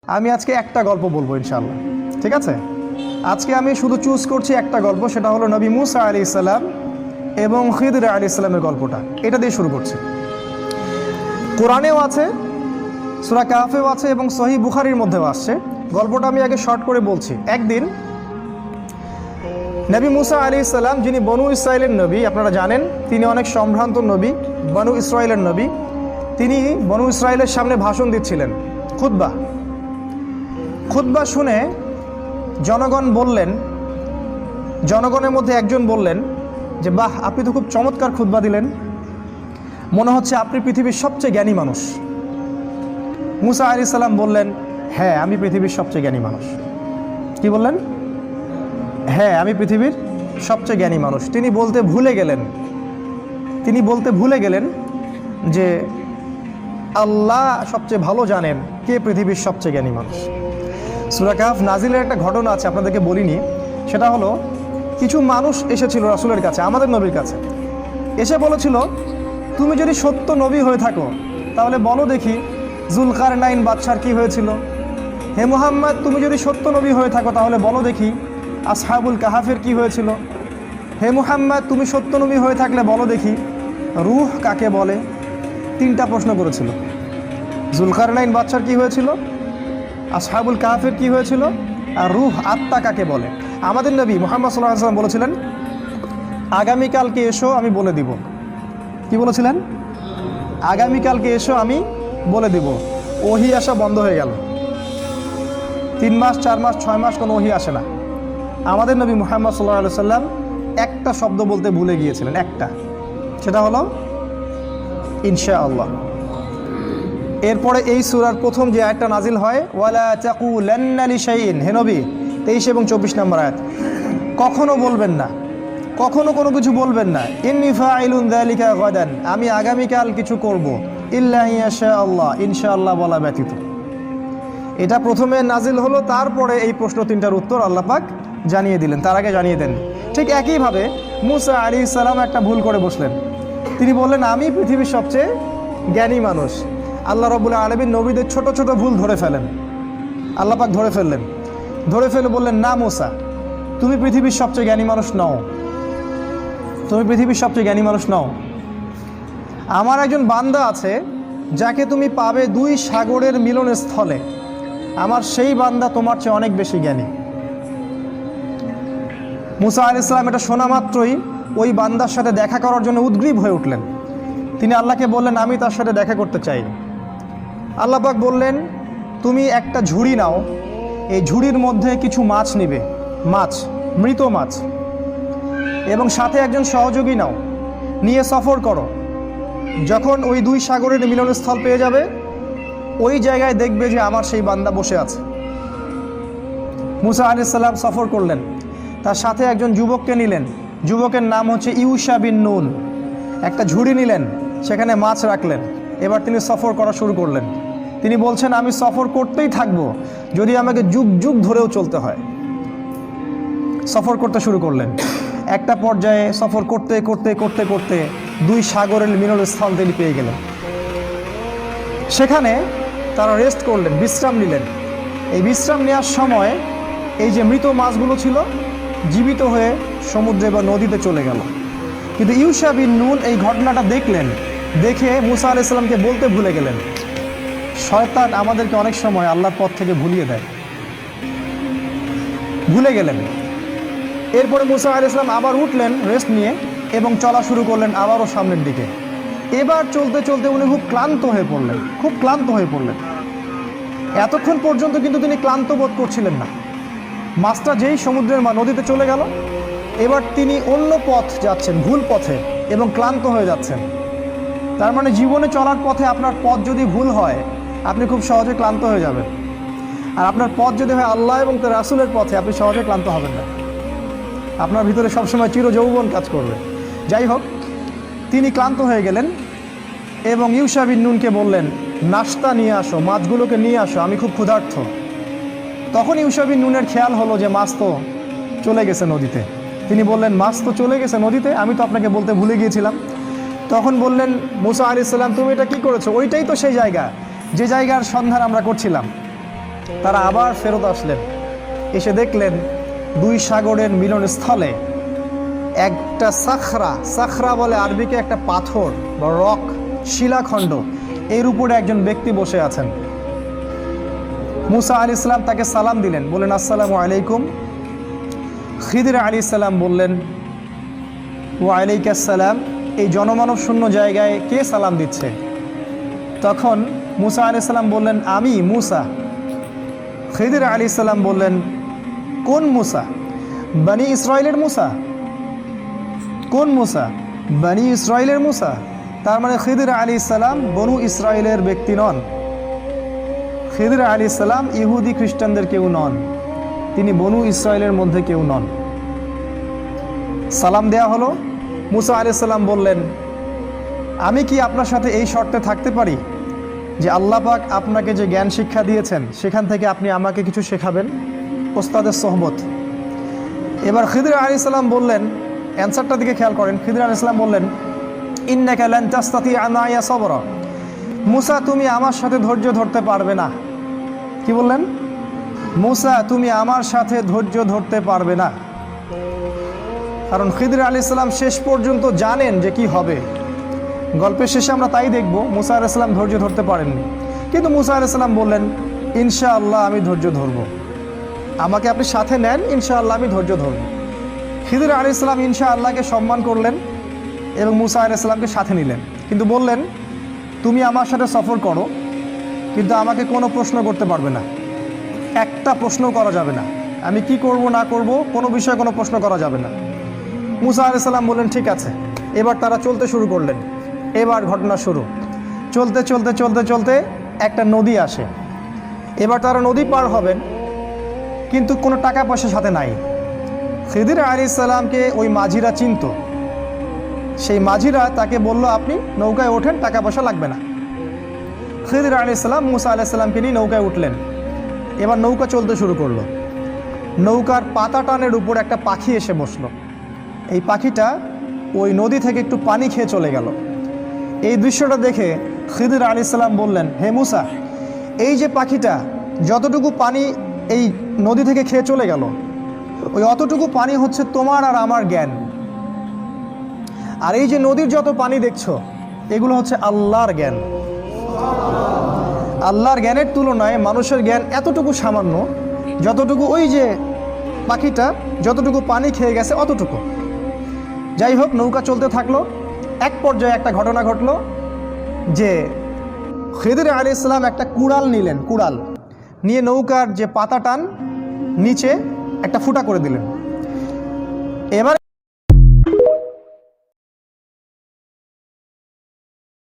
আমি আজকে একটা গল্প বলবো ইনশাআল্লাহ, ঠিক আছে? আজকে আমি শুধু চুজ করছি একটা গল্প, সেটা হলো নবী মুসা আলাইহিস সালাম এবং খিদর আলাইহিস সালামের গল্পটা। এটা দিয়ে শুরু করছি। কোরআনেও আছে, সূরা কাহফেও আছে এবং সহিহ বুখারীর মধ্যেও আসছে। গল্পটা আমি আগে শর্ট করে বলছি। একদিন নবী মুসা আলাইহিস সালাম, যিনি বনু ইসরাইলের নবী, আপনারা জানেন তিনি অনেক সম্ভ্রান্ত নবী, বনু ইসরাইলের নবী। তিনি বনু ইসরাইলের সামনে ভাষণ দিচ্ছিলেন, খুতবা শুনে জনগণের মধ্যে একজন বললেন যে বাহ, আপনি তো খুব চমৎকার খুতবা দিলেন, মনে হচ্ছে আপনি পৃথিবীর সবচেয়ে জ্ঞানী মানুষ। মুসা আলাইহিস সালাম বললেন, হ্যাঁ আমি পৃথিবীর সবচেয়ে জ্ঞানী মানুষ। কি বললেন? হ্যাঁ আমি পৃথিবীর সবচেয়ে জ্ঞানী মানুষ। তিনি বলতে ভুলে গেলেন যে আল্লাহ সবচেয়ে ভালো জানেন কে পৃথিবীর সবচেয়ে জ্ঞানী মানুষ। সূরা কাহফ নাজিলের একটা ঘটনা আছে, আপনাদেরকে বলিনি। সেটা হলো, কিছু মানুষ এসেছিল রাসূলের কাছে, আমাদের নবীর কাছে, এসে বলেছিল, তুমি যদি সত্য নবী হয়ে থাকো তাহলে বলো দেখি যুলকারনাইন বাদশার কি হয়েছিল। হে মুহাম্মদ, তুমি যদি সত্য নবী হয়ে থাকো তাহলে বলো দেখি আসহাবুল কাহাফের কি হয়েছিল। হে মুহাম্মদ, তুমি সত্য নবী হয়ে থাকলে বলো দেখি রূহ কাকে বলে। তিনটা প্রশ্ন করেছিল। যুলকারনাইন বাদশার কি হয়েছিল, আসহাবুল কাহাফের কি হয়েছিল, আর রূহ আত্মা কাকে বলে। আমাদের নবী মুহাম্মদ সাল্লাল্লাহু আলাইহি ওয়াসাল্লাম বলেছিলেন, আগামীকালকে এসো আমি বলে দিব। কি বলেছিলেন? আগামীকালকে এসো আমি বলে দিব। ওহী আসা বন্ধ হয়ে গেল। 3 মাস 4 মাস 6 মাস কোনো ওহী আসে না। আমাদের নবী মুহাম্মদ সাল্লাল্লাহু আলাইহি ওয়াসাল্লাম একটা শব্দ বলতে ভুলে গিয়েছিলেন, একটা, সেটা হলো ইনশাআল্লাহ। এরপরে এই সূরার প্রথম যে আয়াতটা নাজিল হয়, ওয়ালা তাকুলান্না লিশাইইন, হে নবী 23 এবং 24 নম্বর আয়াত, কখনো বলবেন না, কখনো কোনো কিছু বলবেন না, ইন্নী ফাইলুন যালিকা গাদান, আমি আগামীকাল কিছু করব, ইল্লা ইনশাআল্লাহ, ইনশাআল্লাহ বলা ব্যতীত। এটা প্রথমে নাজিল হলো, তারপরে এই প্রশ্ন তিনটার উত্তর আল্লাহ পাক জানিয়ে দিলেন, তার আগে জানিয়ে দেন। ঠিক একইভাবে মুসা আলাইহিস সালাম একটা ভুল করে বসলেন। তিনি বললেন, আমি পৃথিবীর সবচেয়ে জ্ঞানী মানুষ। আল্লাহ রাব্বুল আলামিন নবীদের ছোট ছোট ভুল ধরে ফেলেন, আল্লাহ পাক ধরে ফেলে বললেন, না মুসা, তুমি পৃথিবীর সবচেয়ে জ্ঞানী মানুষ নও, তুমি পৃথিবীর সবচেয়ে জ্ঞানী মানুষ নও। আমার একজন বান্দা আছে যাকে তুমি পাবে 2 সাগরের মিলনস্থলে, আমার সেই বান্দা তোমার চেয়ে অনেক বেশি জ্ঞানী। মুসা আলাইহিস সালাম এটা শোনা মাত্রই ওই বান্দার সাথে দেখা করার জন্য উদ্গ্রীব হয়ে উঠলেন। তিনি আল্লাহকে বললেন, আমি তার সাথে দেখা করতে চাই। আল্লাহ পাক বললেন, তুমি একটা ঝুড়ি নাও, এই ঝুড়ির মধ্যে কিছু মাছ নিবে, মৃত মাছ, এবং সাথে একজন সহযোগী নাও, নিয়ে সফর করো। যখন ওই 2 সাগরের মিলনস্থল পেয়ে যাবে, ওই জায়গায় দেখবে যে আমার সেই বান্দা বসে আছে। মুসা আলাইহিস সালাম সফর করলেন, তার সাথে একজন যুবককে নিলেন, যুবকের নাম হচ্ছে ইউশা বিন নুন। একটা ঝুড়ি নিলেন, সেখানে মাছ রাখলেন। এবার তিনি সফর করা শুরু করলেন। তিনি বলছেন, আমি সফর করতেই থাকবো, যদি আমাকে যুগ যুগ ধরেও চলতে হয়। সফর করতে শুরু করলেন। একটা পর্যায়ে সফর করতে করতে করতে করতে 2 সাগরের মিলনস্থল তিনি পেয়ে গেলেন। সেখানে তারা রেস্ট করলেন, বিশ্রাম নিলেন। এই বিশ্রাম নেওয়ার সময় এই যে মৃত মাছগুলো ছিল, জীবিত হয়ে সমুদ্রে বা নদীতে চলে গেল। কিন্তু ইউশা বিন নুন এই ঘটনাটা দেখে মুসা আলাইহিস সালামকে বলতে ভুলে গেলেন। শয়তান আমাদেরকে অনেক সময় আল্লাহর পথ থেকে ভুলে গেলেন। এরপরে মুসা আলাইহিস সালাম আবার উঠলেন রেস্ট নিয়ে এবং চলা শুরু করলেন আবারও সামনের দিকে। এবার চলতে চলতে উনি খুব ক্লান্ত হয়ে পড়লেন। এতক্ষণ পর্যন্ত কিন্তু তিনি ক্লান্ত বোধ করছিলেন না। মাছটা যেই সমুদ্রের নদীতে চলে গেল, এবার তিনি অন্য পথ যাচ্ছেন, ভুল পথে, এবং ক্লান্ত হয়ে যাচ্ছেন। তার মানে জীবনে চলার পথে আপনার পথ যদি ভুল হয়, আপনি খুব সহজে ক্লান্ত হয়ে যাবেন। আর আপনার পথ যদি হয় আল্লাহ এবং তার রাসূলের পথে, আপনি সহজে ক্লান্ত হবেন না। আপনার ভিতরে সবসময় চিরযৌবন কাজ করবে। যাই হোক, তিনি ক্লান্ত হয়ে গেলেন এবং ইউশা বিন নুনকে বললেন, নাস্তা নিয়ে আসো, মাছগুলোকে নিয়ে আসো, আমি খুব ক্ষুধার্ত। তখন ইউশা বিন নুনের খেয়াল হলো যে মাছ তো চলে গেছে নদীতে। তিনি বললেন, মাছ তো চলে গেছে নদীতে, আমি তো আপনাকে বলতে ভুলে গিয়েছিলাম। তখন বললেন মুসা আলাইহিস সালাম, তুমি এটা কি করেছো? ওইটাই তো সেই জায়গা যে জায়গার সন্ধান আমরা করছিলাম। তারা আবার ফেরত আসলেন, এসে দেখলেন দুই সাগরের মিলনস্থলে একটা সাখরা বলে আরবিকে একটা পাথর বা রক, শিলাখণ্ড, এর উপরে একজন ব্যক্তি বসে আছেন। মুসা আলাইহিস সালাম তাকে সালাম দিলেন, বললেন আসসালামু আলাইকুম। খিদির আলাইহিস সালাম বললেন ওয়া আলাইকাস সালাম। এই জনমানব শূন্য জায়গায় কে সালাম দিচ্ছে? তখন মুসা আলাইহিস সালাম বললেন আমি মুসা। খিদির আলাইহিস সালাম বললেন কোন মুসা? বনি ইসরাইলের মুসা। কোন মুসা? বনি ইসরাইলের মুসা। তার মানে খিদির আলাইহিস সালাম বনু ইসরাইলের ব্যক্তি নন। খিদির আলাইহিস সালাম ইহুদি খ্রিস্টানদের কেউ নন, তিনি বনু ইসরাইলের মধ্যে কেউ নন। সালাম দেয়া হলো। মুসা আলাইহিস সালাম বললেন আমি কি আপনার সাথে এই শর্তে থাকতে পারি যে আল্লাহ পাক আপনাকে যে জ্ঞান শিক্ষা দিয়েছেন সেখান থেকে আপনি আমাকে কিছু শেখাবেন? ওস্তাদের সোহবত। এবার খিদির আলাইহিস সালাম বললেন, অ্যান্সারটার দিকে খেয়াল করেন, খিদির আলাইহিস সালাম বললেন ইন্নাকা লান তাসতাতিআ মাইয়া সাবরা। মুসা তুমি আমার সাথে ধৈর্য ধরতে পারবে না। কি বললেন? মুসা তুমি আমার সাথে ধৈর্য ধরতে পারবে না। কারণ খিদির আলাইহিস সালাম শেষ পর্যন্ত জানেন যে কি হবে। গল্পের শেষে আমরা তাই দেখব, মুসা আলাইহিস সালাম ধৈর্য ধরতে পারেননি, কিন্তু মুসা আলাইহিস সালাম বললেন ইনশাআল্লাহ আমি ধৈর্য ধরব, আমাকে আপনি সাথে নেন, ইনশাআল্লাহ আমি ধৈর্য ধরব। খিদির আলাইহিস সালাম ইনশাআল্লাহকে সম্মান করলেন এবং মুসা আলাইহিস সালামকে সাথে নিলেন, কিন্তু বললেন তুমি আমার সাথে সফর করো, কিন্তু আমাকে কোনো প্রশ্ন করতে পারবে না, একটা প্রশ্ন করা যাবে না, আমি কি করব না করব কোনো বিষয়ে কোনো প্রশ্ন করা যাবে না। মুসা আলাইহিস সালাম বললেন ঠিক আছে। এবার তারা চলতে শুরু করলেন। এবার ঘটনা শুরু। চলতে চলতে চলতে চলতে একটা নদী আসে। এবার তারা নদী পার হবেন, কিন্তু কোনো টাকা পয়সা সাথে নাই। খিদির আলাইহিস সালামকে ওই মাঝিরা চিনত। সেই মাঝিরা তাকে বলল আপনি নৌকায় ওঠেন, টাকা পয়সা লাগবে না। খিদির আলাইহিস সালাম মুসা আলাইহিস সালামকে নিয়ে নৌকায় উঠলেন। এবার নৌকা চলতে শুরু করলো। নৌকার পাতা টানের উপর একটা পাখি এসে বসলো। এই পাখিটা ওই নদী থেকে একটু পানি খেয়ে চলে গেল। এই দৃশ্যটা দেখে খিদির আলাইহিস সালাম বললেন হে মুসা, এই যে পাখিটা যতটুকু পানি এই নদী থেকে খেয়ে চলে গেল, ওই অতটুকু পানি হচ্ছে তোমার আর আমার জ্ঞান। আর এই যে নদীর যত পানি দেখছো এগুলো হচ্ছে আল্লাহর জ্ঞান। আল্লাহর জ্ঞানের তুলনায় মানুষের জ্ঞান এতটুকু সামান্য, যতটুকু ওই যে পাখিটা যতটুকু পানি খেয়ে গেছে অতটুকু। যাই হোক, নৌকা চলতে থাকলো। এক পর্যায়ে একটা ঘটনা ঘটলো যে খিদির আলাইহিস সালাম একটা কুড়াল নিলেন। কুড়াল নিয়ে নৌকার যে পাতা টান নিচে একটা ফুটা করে দিলেন। এবার